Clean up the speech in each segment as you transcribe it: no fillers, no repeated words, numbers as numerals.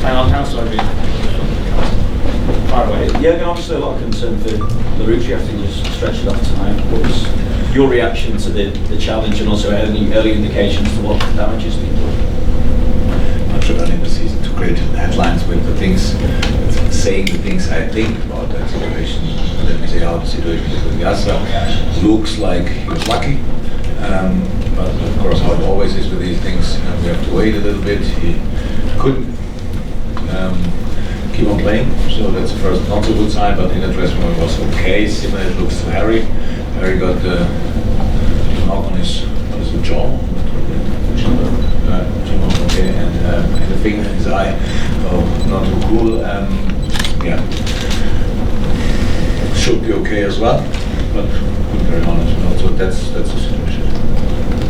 Hang on, how sorry. Far away. Yeah, obviously a lot of concern for Larouci after he just stretched it off tonight. What was your reaction to the challenge, and also any early indications to what damage is being done? Not sure early in the season to create headlines with the things, saying the things I think about that situation. Let me say how the situation is with Yasser. Looks like he was lucky. But of course, how it always is with these things, we have to wait a little bit. He couldn't keep on playing, so that's the first not so good sign. But in the dressing room it was okay. Similar, it looks to Harry. Harry got the knock on his jaw, okay, and the finger in his eye. So not too cool. Yeah, should be okay as well, but couldn't very honest. So that's the situation.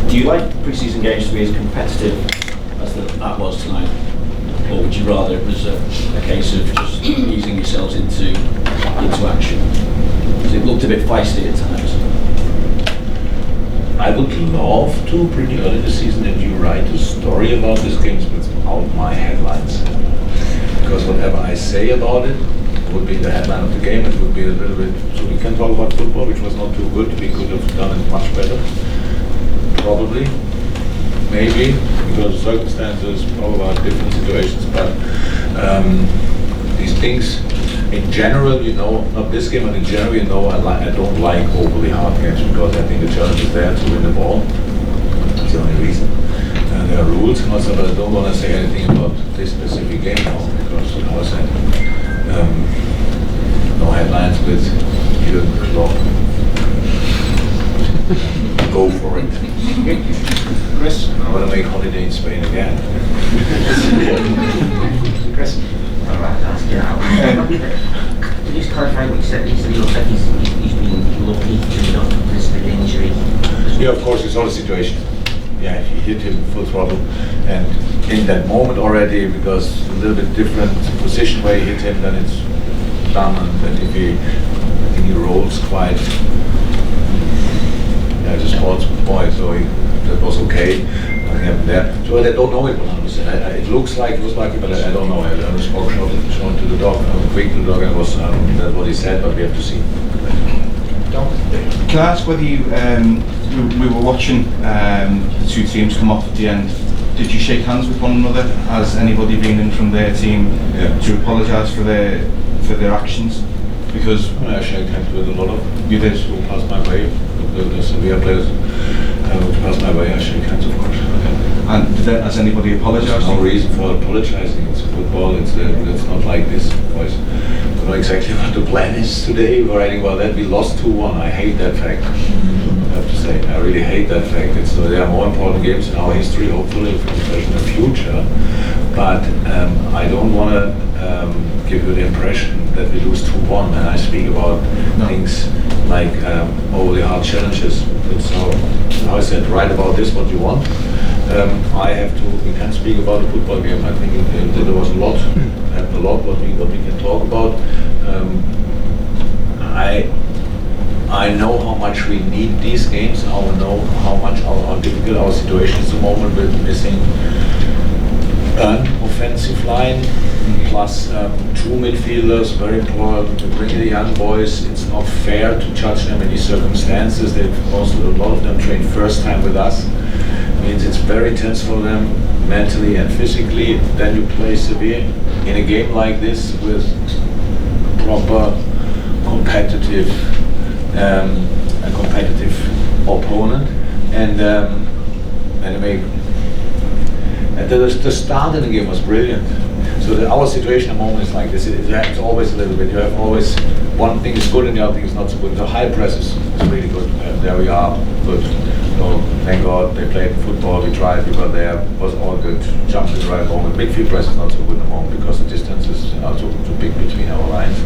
Do you like pre-season games to be as competitive as that was tonight, or would you rather it was a case of just easing yourselves into action? Because it looked a bit feisty at times. I would love to, pretty early in the season, that you write a story about these games without my headlines. Because whatever I say about it would be the headline of the game. It would be a little bit, so we can talk about football, which was not too good. We could have done it much better. Probably, maybe, because of circumstances, probably about different situations, but these things, in general, you know, not this game, but in general, you know, I don't like overly hard games, because I think the challenge is there to win the ball. That's the only reason. There are rules, and also, but I don't want to say anything about this specific game now, because, how I said, no headlines with Jurgen Klopp. Go for it. Chris? I want to make holiday in Spain again. Chris? Alright, that's it. Can you just clarify what you said? You said he looks like he's been lucky to not risk the injury. Yeah, of course, it's all a situation. Yeah, if you hit him full throttle, and in that moment already, because a little bit different position where you hit him, then it's done. And then if I think he rolls quite. Yeah, it's a sports boy, so that was okay. Nothing happened there. So I don't know it 100%. It looks like it was lucky, but I don't know. I was shown to the dog, quick to the dog, and it was that's what he said, but we have to see. Can I ask whether you, we were watching the two teams come off at the end. Did you shake hands with one another? Has anybody been in from their team to apologise for their actions? Because I shook hands with a lot of you did. who passed my way. The Sevilla players who passed my way. I shake hands, of course. And has anybody apologised? There's no reason for apologizing. It's football. It's not like this, boys. I don't know exactly what the plan is today. We're writing about that. We lost 2-1. I hate that fact. I have to say, I really hate that fact. There are more important games in our history, hopefully, especially in the future. But I don't want to give you the impression that we lose 2-1 when I speak about things like overly hard challenges. So, how I said, write about this what you want. We can speak about a football game. I think there was a lot what we can talk about. I know how much we need these games. I know how much how difficult our situation is at the moment with missing an offensive line, plus two midfielders, very important to bring the young boys. It's not fair to judge them in these circumstances. A lot of them trained first time with us. Means it's very intense for them mentally and physically. Then you play Sevilla in a game like this with proper competitive opponent, and the start in the game was brilliant. So our situation at the moment is like this. It's always a little bit. You have always one thing is good and the other thing is not so good. The high press is really good. There we are, good. So thank God they played football. We tried. We were there. It was all good. Jumped in the right moment. Midfield press is not so good at the moment because the distance is too big between our lines.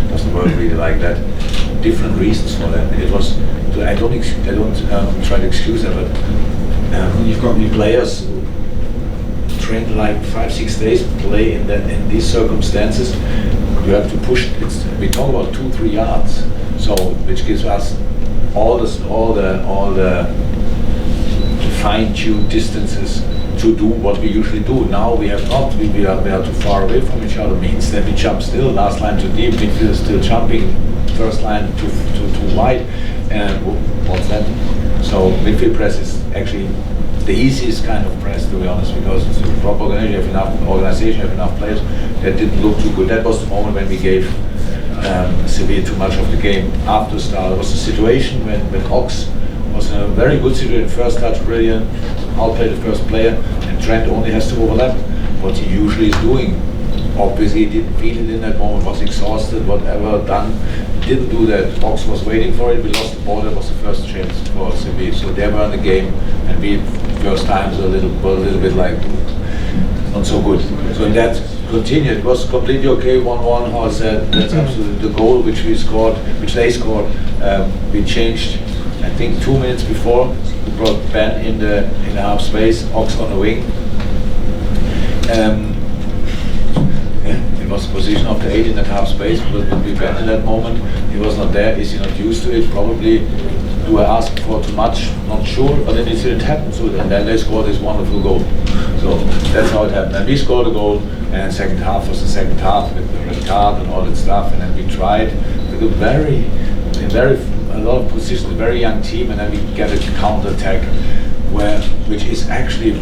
Doesn't work really like that. Different reasons for that. It was. I don't try to excuse that, but you've got new players. Trained like 5-6 days, play in these circumstances. You have to push. We talk about 2-3 yards, so which gives us all the fine-tuned distances to do what we usually do. Now we have not, we are too far away from each other, means that we jump still, last line too deep, midfield is still jumping, first line too wide, and what's that? So midfield press is actually the easiest kind of press, to be honest, because it's a proper organization, you have enough organization, you have enough players. That didn't look too good. That was the moment when we gave Sevilla too much of the game after the start. It was a situation when Ox was in a very good situation, first touch brilliant, outplayed the first player, and Trent only has to overlap what he usually is doing. Obviously he didn't feel it in that moment, was exhausted, whatever done, didn't do that. Ox was waiting for it, we lost the ball, that was the first chance for Sevilla. So they were in the game, and we first times were a little bit like not so good. So in that continued, it was completely okay, 1-1, how I said, that's absolutely the goal which we scored, which they scored. We changed, I think 2 minutes before, we brought Ben in the half space, Ox on the wing. It was the position of the 8 in that half space, but would be Ben in that moment. He was not there, is he not used to it? Probably. Do I ask for too much? Not sure, but then it didn't happen. So and then they scored this wonderful goal. So that's how it happened. And we scored a goal, and second half was the second half with the red card and all that stuff. And then we tried with a lot of positions, a very young team, and then we get a counter attack, which is actually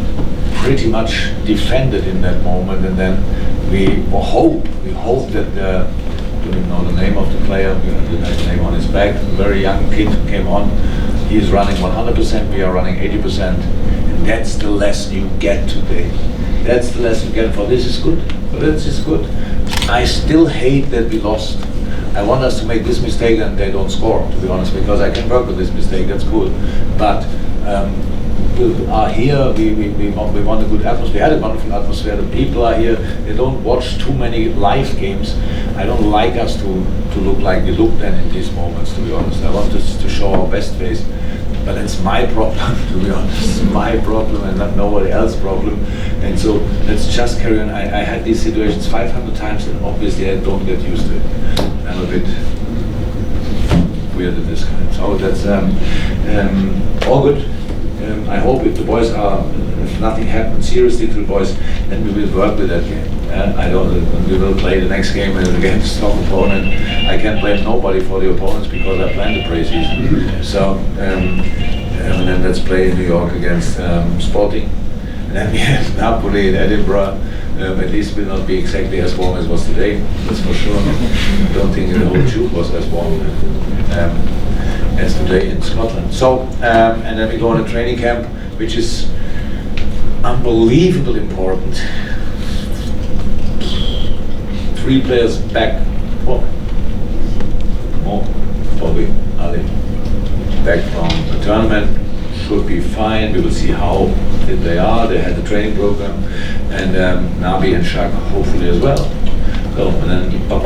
pretty much defended in that moment. And then we hope that I don't even know the name of the player, we have the name on his back, a very young kid came on, he is running 100%, we are running 80%, and that's the lesson you get today. That's the lesson you get, for this is good, for this is good. I still hate that we lost. I want us to make this mistake and they don't score, to be honest, because I can work with this mistake, that's good. But we are here, we want a good atmosphere, we had a wonderful atmosphere, the people are here, they don't watch too many live games. I don't like us to look like we look then in these moments, to be honest. I want us to show our best face, but it's my problem, to be honest. It's my problem and not nobody else's problem. And so let's just carry on. I had these situations 500 times and obviously I don't get used to it. I'm a bit weird at this kind. So that's all good. I hope if the boys if nothing happens seriously to the boys, then we will work with that game. We will play the next game against top opponent. I can't blame nobody for the opponents because I planned the preseason. So, and then let's play in New York against Sporting. And then we have Napoli in Edinburgh. At least will not be exactly as warm as was today, that's for sure. I don't think the whole tube was as warm as today in Scotland. So, and then we go on a training camp, which is unbelievably important. 3 players back, Bobby, Ali, back from the tournament, should be fine. We will see how fit they are. They had the training program, and Nabi and Shaq hopefully as well. So, and then you have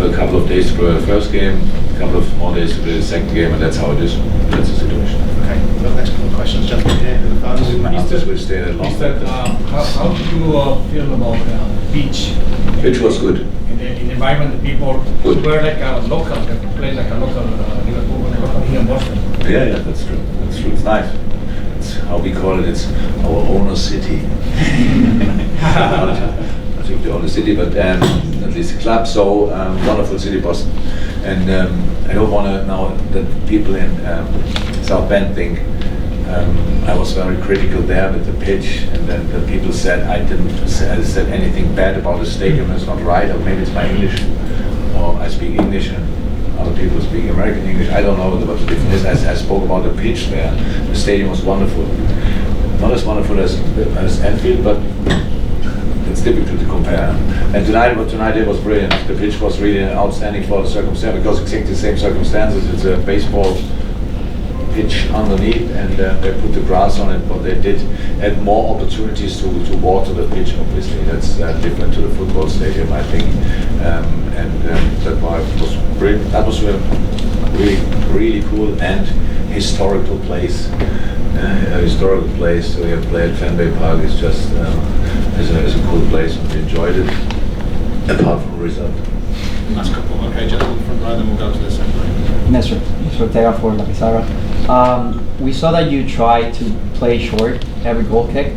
a couple of days to play the first game, a couple of more days to play the second game, and that's how it is. That's the situation. Okay, we've got the next couple of questions, gentlemen, here in the fans. Masters will stay that long. How do you feel about the pitch? Pitch was good. In the environment, the people Good. were like a local, they played like a local Liverpool when they were here in Boston. Yeah, that's true. That's true. It's nice. It's how we call it. It's our owner city. I think the owner city, but at least the club. So wonderful city, Boston. And I don't want to now that people in South Bend think I was very critical there with the pitch, and then the people said I said anything bad about the stadium. It's not right, or maybe it's my English, or I speak English and other people speak American English. I don't know what the difference is. I spoke about the pitch there. The stadium was wonderful. Not as wonderful as Anfield, but it's difficult to compare. And tonight it was brilliant. The pitch was really outstanding for the circumstance, because exactly the same circumstances. It's a baseball pitch underneath, and they put the grass on it, but they did add more opportunities to water the pitch. Obviously, that's different to the football stadium, I think, and that was brilliant. That was really cool and historical place. A historical place. So we have played Fanbase Park. It's just is a cool place, and we enjoyed it. Apart from the result. Last couple. Okay, gentlemen, front row, then we'll go to the second row. Mr. Ortega for La Pizarra. We saw that you tried to play short every goal kick.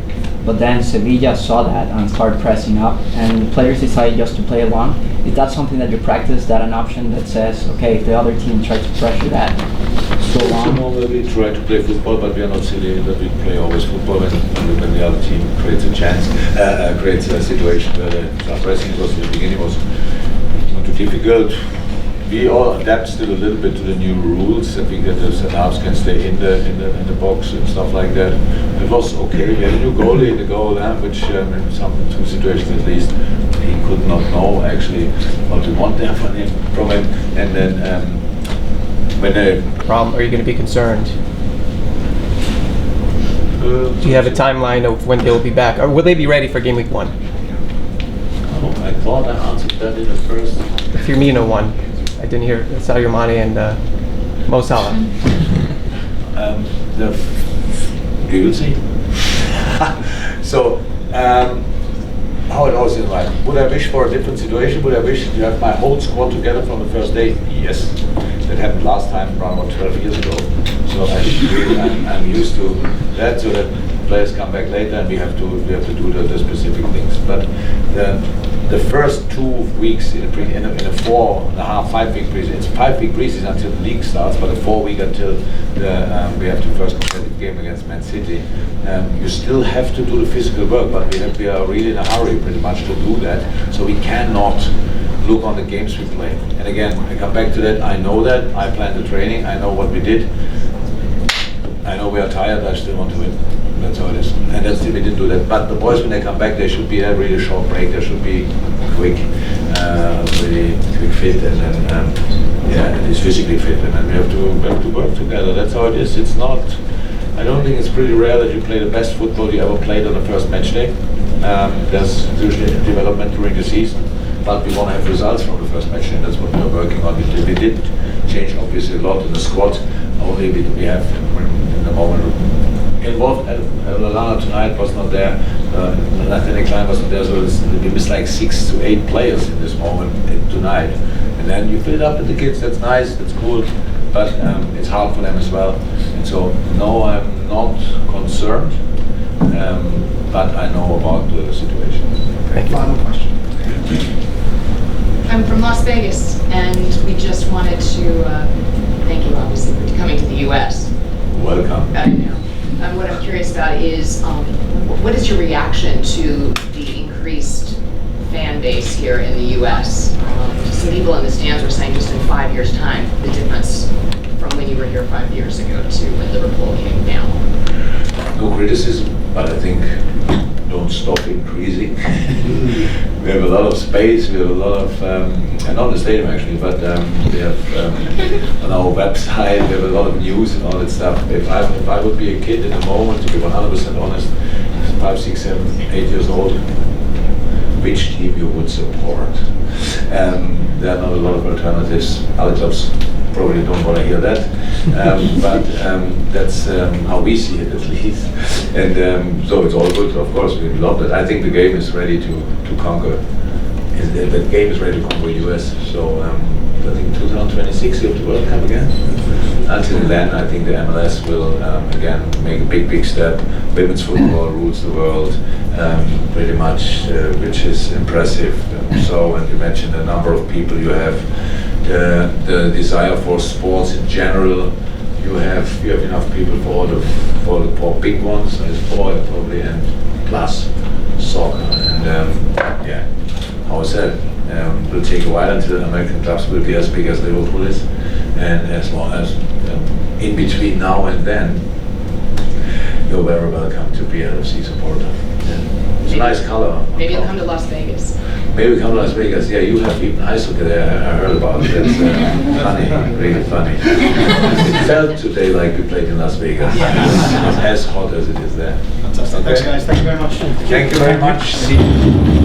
But then Sevilla saw that and started pressing up, and players decided just to play along. Is that something that you practice? That an option that says, okay, if the other team tries to pressure that, go on? Normally we try to play football, but we are not silly that we play always football when the other team creates a chance, creates a situation where they start pressing. It was in the beginning was not too difficult. We all adapt still a little bit to the new rules that we get the centre-halves can stay in the box and stuff like that. It was okay. We had a new goalie in the goal, which in some two situations at least he could not know actually what we want there from him. And then when they Are you going to be concerned? Do you have a timeline of when they will be back, or will they be ready for game week 1? Oh, I thought I answered that in the first. Firmino won. I didn't hear Sadio Mane and Mo Salah. You will see. So, how it was in life. Would I wish for a different situation? Would I wish to have my whole squad together from the first day? Yes. That happened last time, around 12 years ago. So I'm used to that. So that players come back later, and we have to do the specific things. But the first 2 weeks in a 4.5, 5 week preseason. It's 5 week preseason until the league starts, but a 4 week until we have the first competitive game against Man City. You still have to do the physical work, but we are really in a hurry, pretty much, to do that. So we cannot look on the games we play. And again, I come back to that. I know that. I planned the training. I know what we did. I know we are tired. I still want to win. That's how it is. And we didn't do that. But the boys, when they come back, they should be a really short break. They should be quick, really quick fit, and then at least physically fit. And then we have to work together. That's how it is. It's not. I don't think it's pretty rare that you play the best football you ever played on the first match day. There's usually development during the season, but we want to have results from the first match day. That's what we are working on. We did change obviously a lot in the squad. Only we have in the moment involved. Lallana tonight was not there. Nathaniel Klein was not there. So we missed like 6 to 8 players in this moment tonight. And then you fill it up with the kids. That's nice. That's cool. But it's hard for them as well. And so no, I'm not concerned. But I know about the situation. Final question. I'm from Las Vegas, and we just wanted to thank you, obviously, for coming to the U.S. Welcome. I know. What I'm curious about is, what is your reaction to the increased fan base here in the U.S.? Some people in the stands were saying just in 5 years' time, the difference from when you were here 5 years ago to when Liverpool came down. No criticism, but I think don't stop increasing. We have a lot of space, we have a lot of, not in the stadium actually, but we have on our website, we have a lot of news and all that stuff. If I would be a kid in the moment, to be 100% honest, 5, 6, 7, 8 years old, which team you would support? There are not a lot of alternatives. Other clubs probably don't want to hear that, but that's how we see it at least. And so it's all good, of course, we love that. I think the game is ready to conquer. The game is ready to conquer US. So I think 2026 you have the World Cup again. Until then, I think the MLS will again make a big step. Women's football rules the world pretty much, which is impressive. And you mentioned the number of people you have. The desire for sports in general, you have enough people for the 4 big ones. So it's 4 probably, and plus soccer. And how I said, it will take a while until American clubs will be as big as Liverpool is, and as long as in between now and then, you're very welcome to be a LFC supporter. It's a nice color. Maybe you'll come to Las Vegas. Maybe come to Las Vegas. Yeah, you have even ice hockey there. I heard about it. That's funny, really funny. It felt today like we played in Las Vegas. It's as hot as it is there. Fantastic. Thanks, guys. Thank you very much. Thank you very much. See you.